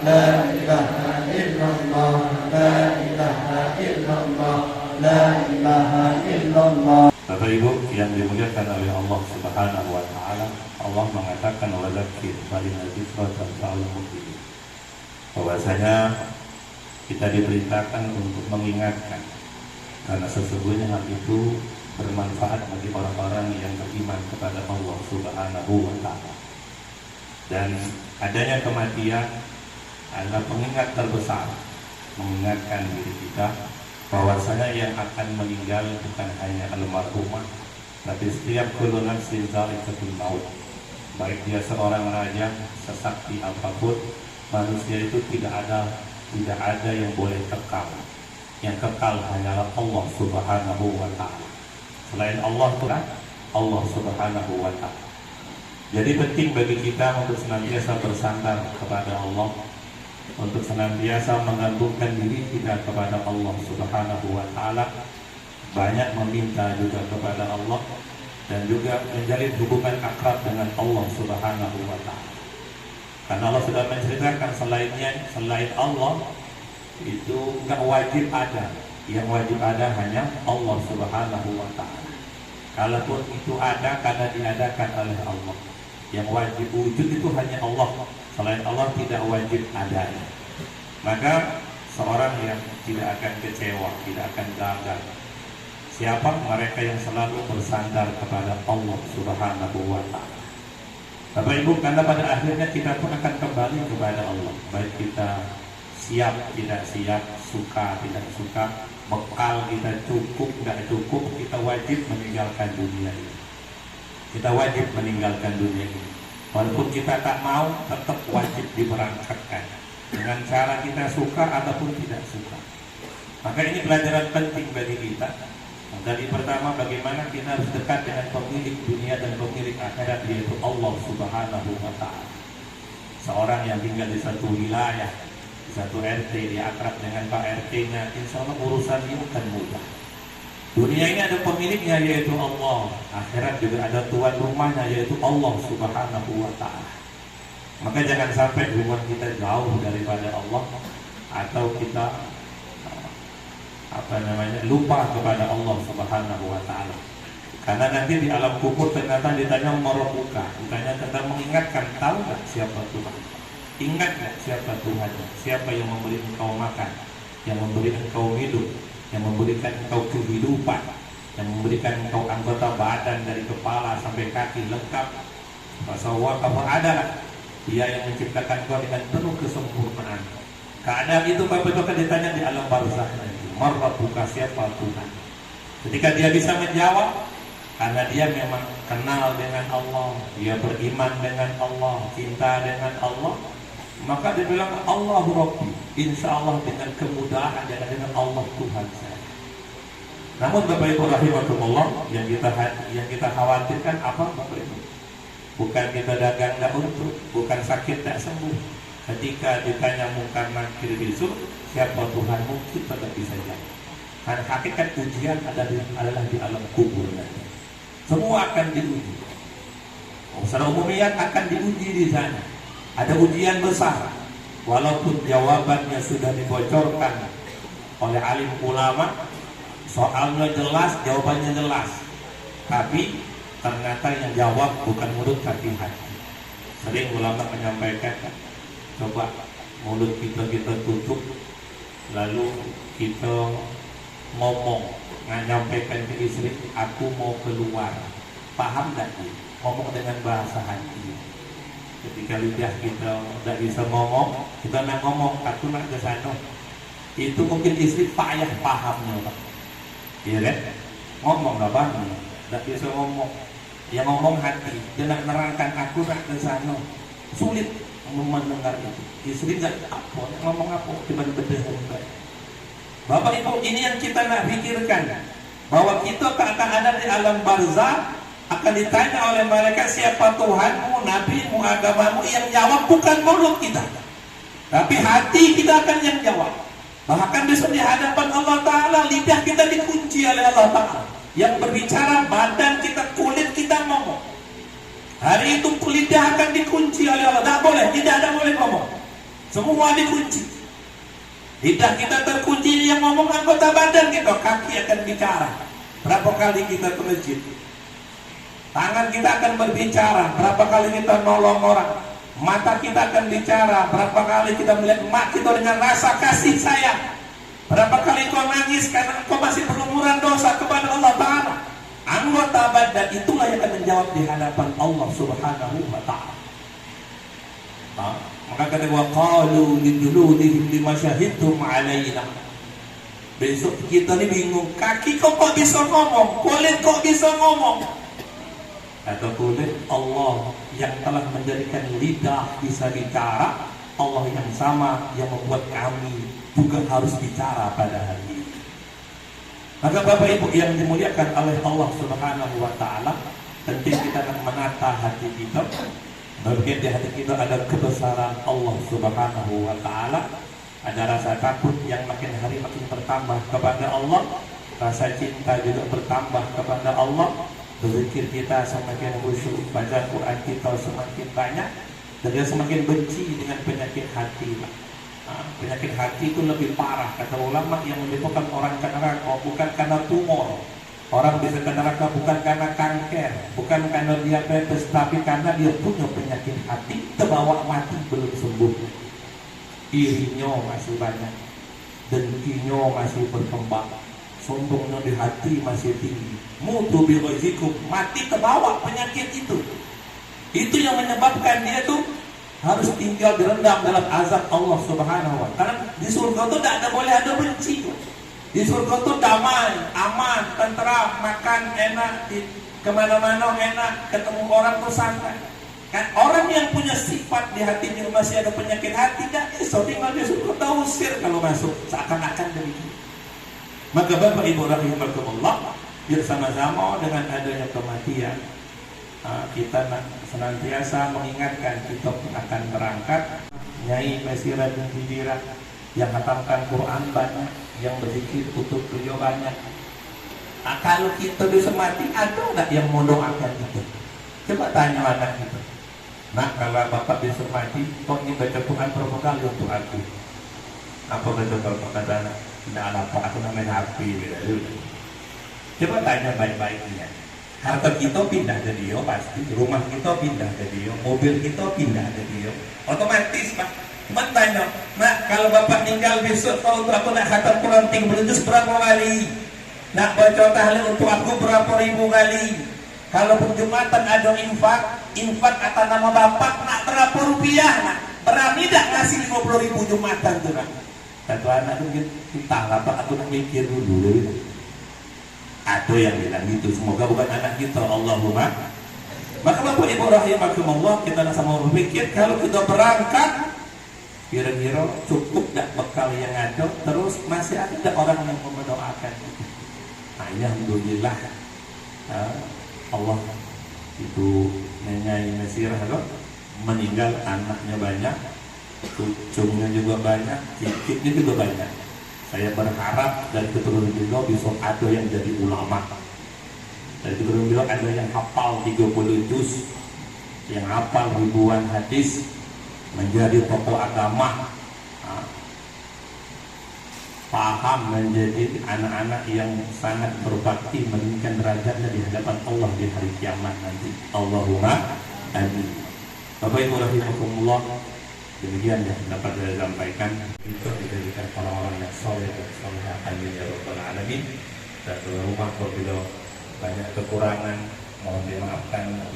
la ilaha illallah, la ilaha illallah, la ilaha illallah. Bapak Ibu yang dimuliakan oleh Allah Subhanahu wa taala, Allah mengatakan wa dzakir fa inna dzikra tanfa'ul mu'minin. Bahwasanya kita diperintahkan untuk mengingatkan, karena sesungguhnya hal itu bermanfaat bagi orang-orang yang beriman kepada Allah Subhanahu wa taala. Dan adanya kematian adalah pengingat terbesar, mengingatkan diri kita bahwasanya yang akan meninggal bukan hanya almarhumah, tapi setiap kullu nafsin dha'iqatul maut. Baik dia seorang raja, sesakti apapun, manusia itu tidak ada yang boleh kekal. Yang kekal hanyalah Allah Subhanahu wa taala. Selain Allah Tuhan, Allah Subhanahu wa taala. Jadi penting bagi kita untuk senantiasa bersandar kepada Allah, untuk senantiasa menggantungkan diri kita kepada Allah Subhanahu wa taala, banyak meminta juga kepada Allah, dan juga menjalin hubungan akrab dengan Allah Subhanahu wa taala. Karena Allah sudah menceritakan selain Allah itu enggak wajib ada. Yang wajib ada hanya Allah Subhanahu wa taala. Kalaupun itu ada karena diadakan oleh Allah. Yang wajib wujud itu hanya Allah. Selain Allah tidak wajib ada. Maka seorang yang tidak akan kecewa, tidak akan gagal. Siapa? Mereka yang selalu bersandar kepada Allah Subhanahu wa taala. Bapak Ibu, karena pada akhirnya kita pun akan kembali kepada Allah. Baik kita siap, tidak siap, suka, tidak suka, bekal kita cukup, tidak cukup, kita wajib meninggalkan dunia ini. Kita wajib meninggalkan dunia ini. Walaupun kita tak mau, tetap wajib diberangkatkan. Dengan cara kita suka ataupun tidak suka. Maka ini pelajaran penting bagi kita. Dari pertama, bagaimana kita harus dekat dengan pemilik dunia dan pemilik akhirat, yaitu Allah Subhanahu wa taala. Seorang yang tinggal di satu wilayah, di satu RT, dia akrab dengan Pak RT-nya, insya Allah urusan dia akan mudah. Dunia ini ada pemiliknya, yaitu Allah. Akhirat juga ada tuan rumahnya, yaitu Allah Subhanahu wa ta'ala. Maka jangan sampai hubungan kita jauh daripada Allah, atau kita lupa kepada Allah Subhanahu wa ta'ala. Karena nanti di alam kubur ternyata ditanya marabuka, ditanya tentang mengingatkan, tahu nggak siapa Tuhan? Ingat nggak siapa Tuhan? Siapa yang memberi engkau makan, yang memberi engkau hidup, yang memberikan engkau kehidupan, yang memberikan engkau anggota badan dari kepala sampai kaki lengkap. Bahwa kamu adalah Dia yang menciptakan kau dengan penuh kesempurnaan. Keadaan itu Bapak Ibu akan ditanya di alam barzakh nanti. Marabuka, siapa Tuhan? Ketika dia bisa menjawab, karena dia memang kenal dengan Allah, dia beriman dengan Allah, cinta dengan Allah, maka dia bilang Allahu Rabbi. Insya Allah dengan kemudahan dia dengan Allah Tuhan saya. Namun Bapak Ibu rahimakumullah, yang kita khawatirkan apa Bapak Ibu? Bukan kita dagang tak untung, bukan sakit tak sembuh. Ketika ditanya mungkar nakir besok, siapa Tuhan, mungkin tidak bisa jawab. Karena hakikat ujian adalah di alam kubur nanti. Semua akan diuji. Secara umumnya akan diuji di sana. Ada ujian besar. Walaupun jawabannya sudah dibocorkan oleh alim ulama, soalnya jelas, jawabannya jelas, tapi ternyata yang jawab bukan mulut tapi hati. Sering ulama menyampaikan, coba mulut kita tutup, lalu kita ngomong, menyampaikan ke istri, aku mau keluar, paham gak dia? Ngomong dengan bahasa hati. Ketika lidah kita tidak bisa ngomong, kita nak ngomong, aku nak ke sana, itu mungkin istri payah pahamnya, Pak. Iya kan? Ngomong lah bang, tidak bisa ngomong. Yang ngomong hati, dia nak nerangkan aku nak ke sana, sulit mendengar itu. Istri tidak apa, ngomong apa, tiba-tiba enggak. Bapak Ibu, ini yang kita nak pikirkan, bahwa kita akan ada di alam barzakh, akan ditanya oleh mereka siapa Tuhanmu, nabimu, agamamu. Yang jawab bukan mulut kita, tapi hati kita akan yang jawab. Bahkan besok di hadapan Allah Ta'ala, lidah kita dikunci oleh Allah Ta'ala. Yang berbicara badan kita, kulit kita ngomong. Hari itu lidah akan dikunci oleh Allah. Tak boleh, tidak ada boleh ngomong. Semua dikunci. Lidah kita terkunci, yang ngomong anggota badan kita, kaki akan bicara. Berapa kali kita ke masjid? Tangan kita akan berbicara. Berapa kali kita nolong orang? Mata kita akan bicara. Berapa kali kita melihat emak kita dengan rasa kasih sayang? Berapa kali kau nangis karena kau masih berlumuran dosa kepada Allah Ta'ala? Anggota badan itulah yang akan menjawab di hadapan Allah Subhanahu wa Ta'ala. Maka kata wa qalu li juludihim lima syahidtum alaina. Besok kita ni bingung, kaki kok bisa ngomong, kulit kok bisa ngomong. Kata kulit, Allah yang telah menjadikan lidah bisa bicara, Allah yang sama yang membuat kami juga harus bicara pada hari ini. Maka Bapak Ibu yang dimuliakan oleh Allah Subhanahu wa Ta'ala, penting kita akan menata hati kita. Bagian di hati kita ada kebesaran Allah Subhanahu wa Ta'ala, ada rasa takut yang makin hari makin bertambah kepada Allah, rasa cinta juga bertambah kepada Allah, berzikir kita semakin khusyuk, baca Quran kita semakin banyak, dan dia semakin benci dengan penyakit hati. Penyakit hati itu lebih parah, kata ulama, yang menyebabkan orang ke neraka bukan karena tumor. Orang bisa ke neraka bukan karena kanker, bukan karena diabetes, tapi karena dia punya penyakit hati, terbawa mati belum sembuh. Irinya masih banyak, dengkinya masih berkembang, sombongnya di hati masih tinggi. Mutu biwazikum, mati terbawa penyakit itu. Itu yang menyebabkan dia tuh harus tinggal direndam dalam azab Allah Subhanahu wa Ta'ala. Karena di surga itu tidak ada boleh ada benci. Di surga itu damai, aman, tentram, makan enak, kemana-mana enak, ketemu orang tuh santai. Kan orang yang punya sifat di hatinya masih ada penyakit hati, tidak bisa tinggal di surga, tahu usir kalau masuk, seakan-akan demikian. Maka Bapak Ibu rahimakumullah, bersama-sama dengan adanya kematian, kita senantiasa mengingatkan kita akan berangkat. Nyai Mesirat dan Hijirah yang hatamkan Quran banyak, yang berzikir tutup beliau banyak. Kalau kita bisa mati, ada enggak yang mau doakan itu? Coba tanya anak itu. Nah, kalau bapak bisa mati, kok ingin baca Quran berapa kali untuk aku? Apa betul kalau kata anak? Tidak ada apa, aku namanya api. Coba tanya baik-baiknya. Harta kita pindah ke dia pasti, rumah kita pindah ke dia, mobil kita pindah ke dia, otomatis Pak. Cuma tanya, nak kalau bapak meninggal besok, kalau untuk aku nak khatam Quran 30 juz berapa kali? Nak baca tahlil untuk aku berapa ribu kali? Kalau Jumatan ada infak atas nama bapak nak berapa rupiah? Nak berani tak ngasih 50.000 Jumatan tuh nak? Satu anak itu kita lah Pak, aku nak mikir dulu. Ada yang bilang gitu, semoga bukan anak kita, Allahumma. Maka Bapak Ibu rahimakumullah, kita sama berpikir kalau kita berangkat, kira-kira cukup tak bekal yang ada, terus masih ada orang yang mendoakan. Nah, alhamdulillah, Allah itu Nyai Mesirah meninggal, anaknya banyak, cucunya juga banyak, cicitnya juga banyak. Saya berharap dari keturunan beliau bisa ada yang jadi ulama. Dari keturunan beliau ada yang hafal 30 juz, yang hafal ribuan hadis, menjadi tokoh agama, paham, menjadi anak-anak yang sangat berbakti, meninggikan derajatnya di hadapan Allah di hari kiamat nanti. Allahumma amin. Bapak Ibu rahimakumullah, demikian yang dapat saya sampaikan. Itu dijadikan orang-orang yang soleh dan solehah, amin ya rabbal alamin. Dan rumah apabila banyak kekurangan mohon dimaafkan.